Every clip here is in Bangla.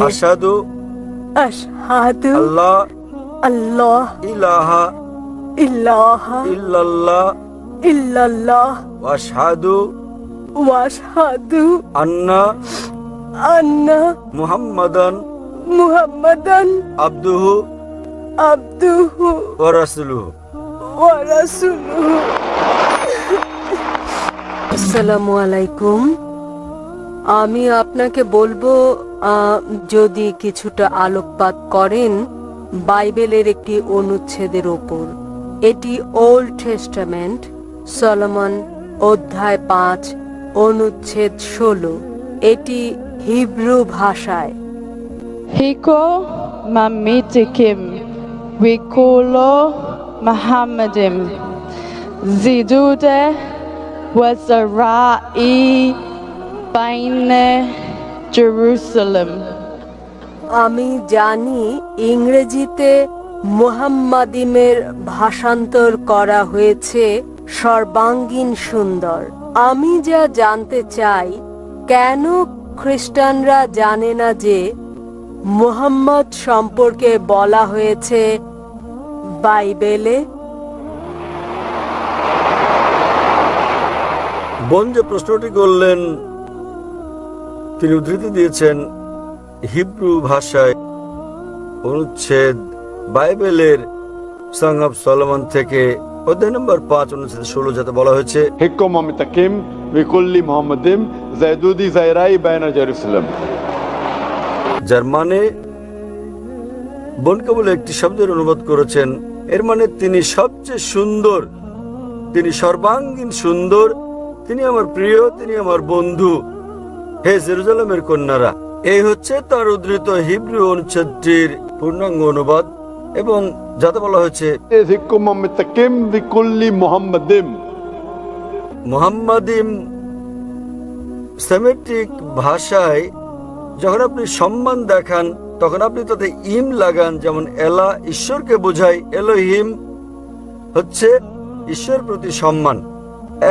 আশহাদু আশহাদু আল্লাহ আল্লাহ ইলাহা ইলাহা ইল্লাল্লাহ ইল্লাল্লাহ ওয়া আশহাদু ওয়া আশহাদু আন্না আন্না মুহাম্মাদান মুহাম্মাদান আবদুহু আবদুহু ওয়া রাসূলুহু। ওয়া রাসূলুহু। আসসালামু আলাইকুম। আমি আপনাকে বলবো যদি কিছুটা আলোকপাত করেন বাইবেলের একটি অনুচ্ছেদের ওপর। এটি ওল্ড টেস্টামেন্ট, সলোমন অধ্যায় 5 অনুচ্ছেদ 16। এটি হিব্রু ভাষায়। Hiko mamitikim wikulo Muhammadim zidude wazarai baine Jerusalem. আমি জানি ইংরেজিতে মুহাম্মাদিমের ভাষান্তর করা হয়েছে সর্বাঙ্গীন সুন্দর। আমি যা জানতে চাই, কেন খ্রিস্টানরা জানে না যে মুহাম্মদ সম্পর্কে বলা হয়েছে বাইবেলে? বোন যে প্রশ্নটি করলেন তিনি উদ্ধৃতি দিয়েছেন হিব্রু ভাষায় অনুচ্ছেদ বাইবেলের সং অফ সলোমন থেকে অধ্যায় নম্বর 5 অনুচ্ছেদ 16, যাতে বলা হয়েছে Hikko mamitakim wikulli Muhammadim zaidudi zairai baina Jerusalem. যার মানে বোন কেবল একটি শব্দের অনুবাদ করেছেন। এর মানে তিনি সবচেয়ে সুন্দর, তিনি সর্বাঙ্গীন সুন্দর, তিনি আমার প্রিয়, তিনি আমার বন্ধু, হে জেরুজালেমের কন্যারা। এই হচ্ছে তার উদ্ধৃত হিব্রু অনুচ্ছেদটির পূর্ণাঙ্গ অনুবাদ, এবং যাতে বলা হয়েছে Hikko mamitakim wikulli Muhammadim. মুহাম্মাদিম সেমেটিক ভাষায় যখন আপনি সম্মান দেখান তখন আপনি তাতে ইম লাগান, যেমন এলা ঈশ্বরকে বোঝায়, এলোহিম হচ্ছে ঈশ্বর প্রতি সম্মান।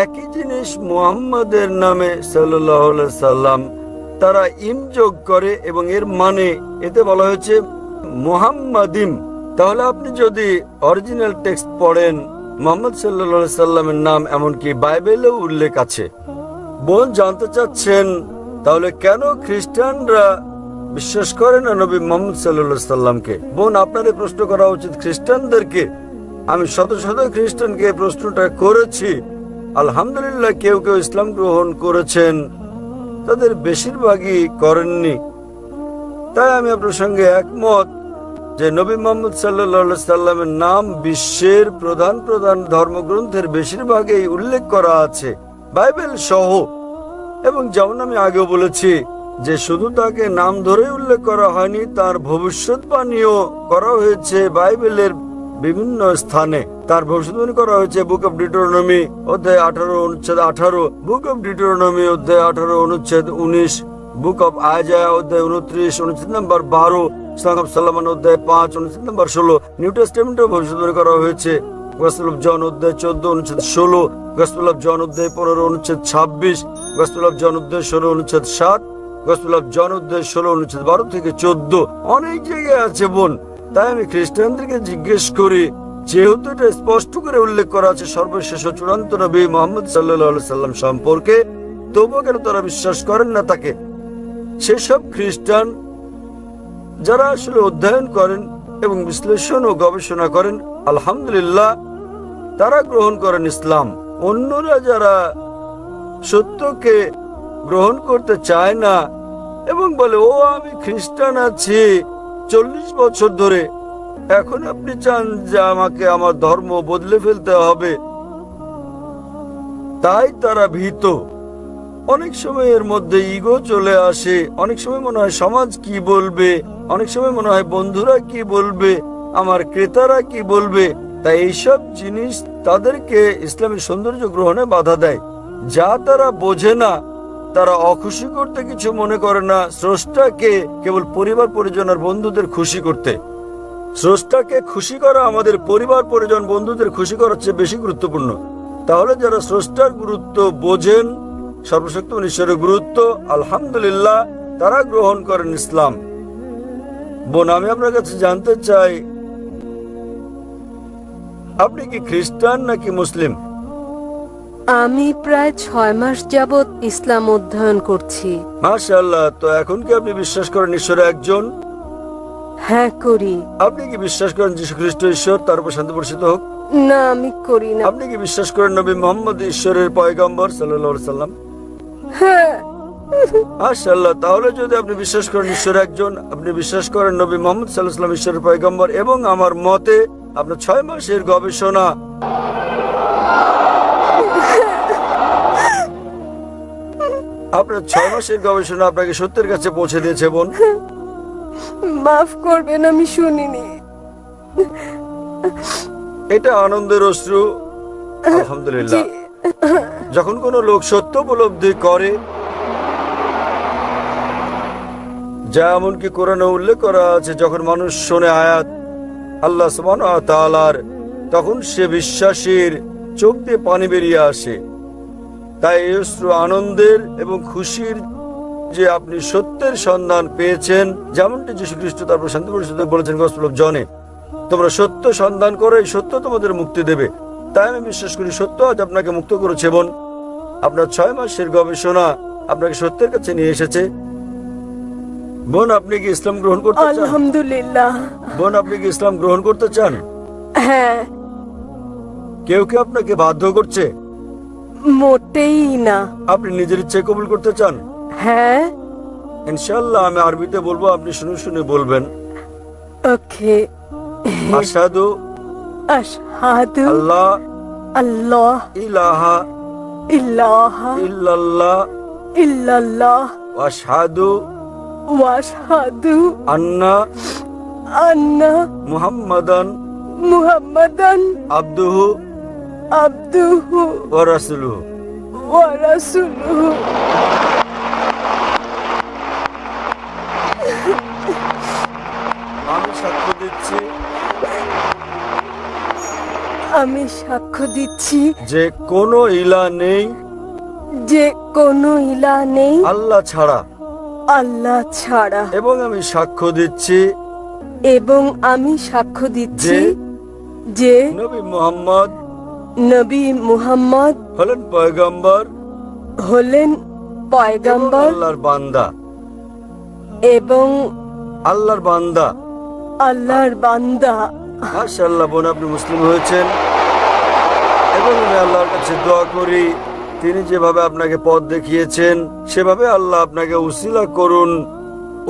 একই জিনিস মুহাম্মাদের নামে সাল্লাল্লাহু আলাইহি সাল্লাম তারা ইম যোগ করে, এবং এর মানে এতে বলা হয়েছে মুহাম্মাদিম। তাহলে আপনি যদি অরিজিনাল টেক্সট পড়েন, মুহাম্মদ সাল্লাল্লাহু আলাইহি সাল্লামের নাম এমনকি বাইবেলেও উল্লেখ আছে। বোন জানতে চাচ্ছেন তাহলে কেন খ্রিস্টানরা বিশ্বাস করে না নবী মুহাম্মদ সাল্লাল্লাহু আলাইহি সাল্লামকে? বোন, আপনার এই প্রশ্ন করা উচিত খ্রিস্টানদেরকে। আমি শত শত খ্রিস্টানকে এই প্রশ্নটা করেছি। আলহামদুলিল্লাহ, কেউ কেউ ইসলাম গ্রহণ করেছেন, তাদের বেশিরভাগই করেননি। তাই আমি আপনার সঙ্গে একমত যে নবী মুহাম্মদ সাল্লাল্লাহু আলাইহি সাল্লামের নাম বিশ্বের প্রধান প্রধান ধর্মগ্রন্থের বেশিরভাগেই উল্লেখ করা আছে, বাইবেল সহ। এবং যেমন আমি আগেও বলেছি যে শুধু তাকে নাম ধরে উল্লেখ করা হয়নি, তার ভবিষ্যৎবাণীও করা হয়েছে বাইবেলের বিভিন্ন স্থানে। তার ভবিষ্যৎবাণী করা হয়েছে বুক অফ ডিউটেরোনমি অধ্যায় 18 অনুচ্ছেদ 18, বুক অফ ডিউটেরোনমি অধ্যায় 18 অনুচ্ছেদ 19, বুক অফ আইজায়া অধ্যায় 29 অনুচ্ছেদ নম্বর 12, সং অফ সলোমন অধ্যায় 5 অনুচ্ছেদ নম্বর 16। নিউ টেস্টামেন্টে ভবিষ্যৎবাণী করা হয়েছে গসপেল অফ জন অধ্যায় 14 অনুচ্ছেদ 16, গসপেল অফ জন অধ্যায় 15 অনুচ্ছেদ 26, গসপেল অফ জন অধ্যায় 16 অনুচ্ছেদ 7, গসপেল অফ জন অধ্যায় 16 অনুচ্ছেদ 12 থেকে 14। অনেক জায়গায় আছে বোন। তাই আমি খ্রিস্টানদেরকে জিজ্ঞেস করি, যেহেতু এটা স্পষ্ট করে উল্লেখ করা আছে সর্বশেষ ও চূড়ান্ত নবী মুহাম্মদ সাল্লাল্লাহু আলাইহি সাল্লাম সম্পর্কে, তবুও কেন তারা বিশ্বাস করেন না তাকে? সেসব খ্রিস্টান যারা আসলে অধ্যয়ন করেন এবং বিশ্লেষণ ও গবেষণা করেন, আলহামদুলিল্লাহ তারা গ্রহণ করেন ইসলাম। অন্যরা যারা সত্যকে গ্রহণ করতে চায় না এবং বলে, ও আমি খ্রিস্টান আছি 40 বছর ধরে, এখন আপনি চান যে আমাকে আমার ধর্ম বদলে ফেলতে হবে, তাই তারা ভীত। অনেক সময় এর মধ্যে ইগো চলে আসে, অনেক সময় মনে হয় সমাজ কি বলবে, অনেক সময় মনে হয় বন্ধুরা কি বলবে, আমার ক্রেতারা কি বলবে। তাই এইসব জিনিস তাদেরকে ইসলামের সৌন্দর্য গ্রহণে বাধা দেয়। যা তারা বোঝে না, তারা অখুশি করতে কিছু মনে করে না, স্রষ্টাকে কেবল পরিবার পরিজন আর বন্ধুদের খুশি করতে। স্রষ্টাকে খুশি করা আমাদের পরিবার পরিজন বন্ধুদের খুশি করার চেয়ে বেশি গুরুত্বপূর্ণ। তাহলে যারা স্রষ্টার গুরুত্ব বোঝেন, সর্বশক্তিমান ঈশ্বরের গুরুত্ব, আলহামদুলিল্লাহ তারা গ্রহণ করেন ইসলাম। বোন, আমি আপনার কাছে জানতে চাই, আপনি কি খ্রিস্টান নাকি মুসলিম? আমি প্রায় 6 মাস যাবৎ ইসলাম অধ্যয়ন করছি। মাশাআল্লাহ। তো এখন কি আপনি বিশ্বাস করেন ঈশ্বরে একজন? হ্যাঁ, করি। আপনি কি বিশ্বাস করেন যীশু খ্রিস্ট ঈশ্বর, তার উপর শান্তি বর্ষিত হোক? না, আমি করি না। আপনি কি বিশ্বাস করেন নবী মুহাম্মদ ঈশ্বরের পয়গম্বর সাল্লাল্লাহু আলাইহি সাল্লাম? হ্যাঁ। মাশাআল্লাহ। তাহলে যদি আপনি বিশ্বাস করেন ঈশ্বর একজন, আপনি বিশ্বাস করেন নবী মুহাম্মদ সাল্লাল্লাহু আলাইহি ওয়াসাল্লাম ঈশ্বরের পয়গম্বর, এবং আমার মতে আপনার 6 মাসের গবেষণা আপনাকে সত্যের কাছে পৌঁছে দিয়েছে বোন। মাফ করবেন, আমি শুনিনি। এটা আনন্দের অশ্রু। আলহামদুলিল্লাহ। যখন কোনো লোক সত্য উপলব্ধি করে, যা এমনকি কোরআনে উল্লেখ করা আছে, যখন মানুষ শোনে আয়াত আল্লাহ সুবহানাহু ওয়া তাআলার, তখন সে বিশ্বাসীর চোখ দিয়ে পানি বেরিয়ে আসে। তাই এই অশ্রু আনন্দের এবং খুশির যে আপনি সত্যের সন্ধান পেয়েছেন, যেমনটি যীশু খ্রিস্ট তারপর শান্তি পরিষদে বলেছেন গসপেল অফ জনে, তোমরা সত্য সন্ধান করো, এই সত্য তোমাদের মুক্তি দেবে। তাই আমি বিশ্বাস করি সত্য আজ আপনাকে মুক্ত করেছে বোন। আপনার 6 মাসের গবেষণা আপনাকে সত্যের কাছে নিয়ে এসেছে। বোন, আপনি কি ইসলাম গ্রহণ করতে চান? আলহামদুলিল্লাহ। বোন, আপনি কি ইসলাম গ্রহণ করতে চান? হ্যাঁ। কেউ কি আপনাকে বাধ্য করছে? মোটেই না। আপনি নিজের ইচ্ছায় কবুল করতে চান? হ্যাঁ। ইনশাআল্লাহ। আমি আরবিতে বলবো, আপনি শুনে শুনে বলবেন। ওকে। আশহাদু আশহাদু আল্লাহ আল্লাহ ইলাহা ইল্লাহা ইল্লাল্লাহ ইল্লাল্লাহ ওয়া আশহাদু ওয়া আশহাদু আন্না আন্না মুহাম্মাদান মুহাম্মাদান আবদুহু আবদুহু ওয়া রাসূলুহু। ওয়া রাসূলুহু। আমি সাক্ষ্য দিচ্ছি, আমি সাক্ষ্য দিচ্ছি যে কোনো ইলাহ নেই যে কোনো ইলাহ নেই আল্লাহ ছাড়া, আল্লাহ ছাড়া, এবং আমি সাক্ষ্য দিচ্ছি এবং আমি সাক্ষ্য দিচ্ছি যে নবী মুহাম্মদ নবী মুহাম্মদ হলেন পয়গম্বর হলেন এবং পয়গম্বর আল্লাহর বান্দা। এবং আল্লাহর বান্দা। আল্লাহর বান্দা। মাশাআল্লাহ বোন, আপনি মুসলিম হয়েছেন, এবং আমি আল্লাহর কাছে দোয়া করি তিনি যেভাবে আপনাকে পথ দেখিয়েছেন সেভাবে আল্লাহ আপনাকে উসিলা করুন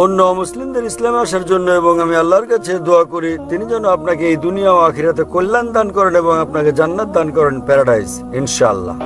অন্য মুসলিমদের ইসলামে আসার জন্য। এবং আমি আল্লাহর কাছে দোয়া করি তিনি যেন আপনাকে এই দুনিয়া ও আখিরাতে কল্যাণ দান করেন এবং আপনাকে জান্নাত দান করেন, প্যারাডাইস, ইনশাআল্লাহ।